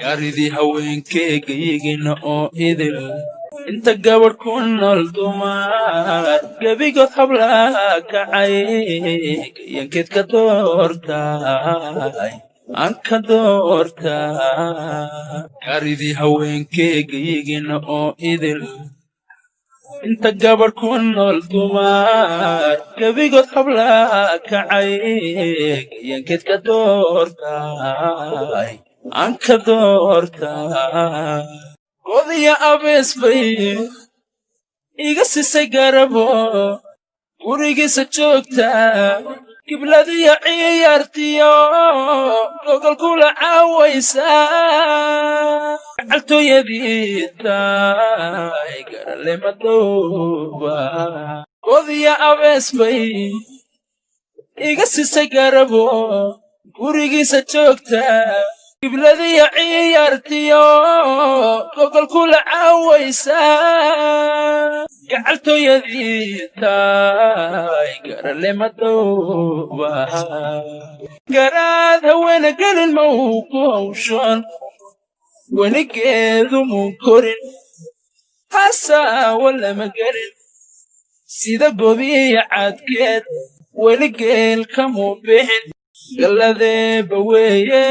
gaaridii haweenkeygayigina oo idil inta gabar ku nool dumar gebigood hablaa kacay yankeed ka doortay aan ka doortay gaaridii haweenkeygayigina oo idil inta gabar ku nool dumar gebigood hablaa kacay yankeed ka doortay aan ka doortay godiya abees bay iga sisay garabo gurigiisa joogta kibladiyo ciyaartiyo gogol kula caawaysa gacaltooyadii tahay garale madooba godiya abees bay iga sisay garabo gurigiisa joogta kibladiyo ciyaartiyo gogol kula caawaysa gacaltooyadii tahay garale madooba garaad haweena gelin ma uu ku hawshoon weligeedu muu korin hasaawa lama gelin sida gobiya cadkeed weligeel kamuu bixin galladeeba weeye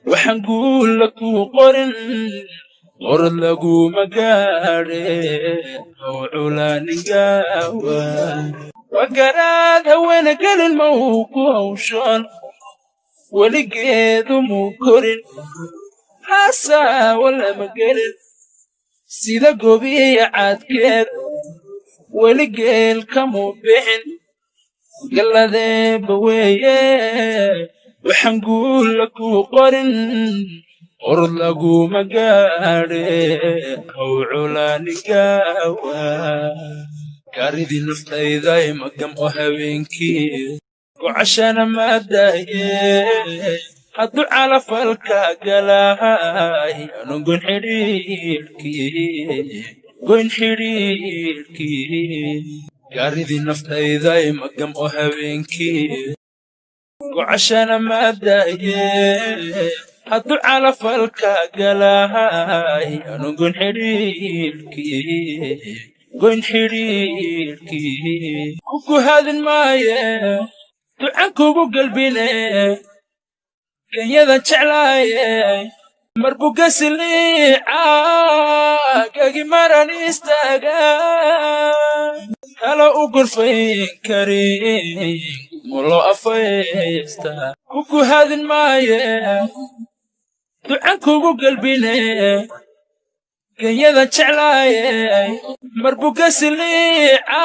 waxaan guulla kuu qorin qorad laguma gaadheen ow culaaningawa waa garaad haweena gelin ma uu ku hawshoon weligeedu muu korin hasaawa lama gelin sida gobiya cadkeed weligeel kamuu bixin galladeeba weeye waxaan guulla kuu qorin qorad laguma gaadheen ow culaaningawa gaaridii naftayday magam oo habeenkii gocashana maadaaye hadduu calafalka galahay aanu goyn xidhiidhkii gaaridii naftayday magam oo habeenkii gocashana maadaaye hadduu calafalka galahay aanu goyn xidhiidhkii kuku hadin maaye ducan kugu galbine kenyadan jeclaaye marbuggasiliica gagi maran istaaga kala u gurfayn karin mulo afaysta kuku hadin maaye ducan kugu galbine kenyadan jeclaaye marbuggasiliica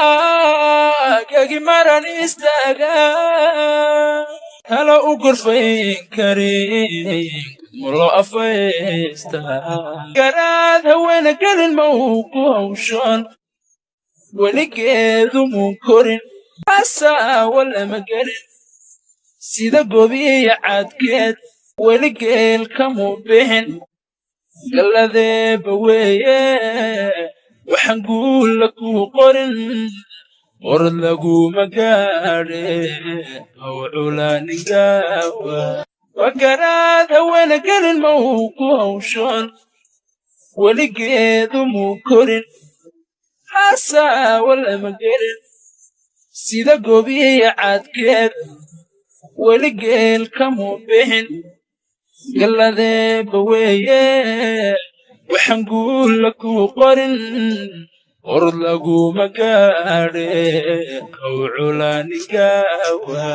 gagi maran istaaga kala u gurfayn karin mulo afaysta garaad haweena gelin ma uu ku hawshoon weligeedu muu korin hasaawa lama gelin sida gobiya cadkeed weligeel kamuu bixin galladeeba weeye waxaan guulla kuu qorin qorad laguma gaadheen ow culaaningawa waa garaad haweena gelin ma uu ku hawshoon weligeedu muu korin hasaawa lama gelin sida gobiya cadkeed weligeel kamuu bixin galladeeba weeye waxaan guulla kuu qorin qorad laguma gaadheen ow culaaningawa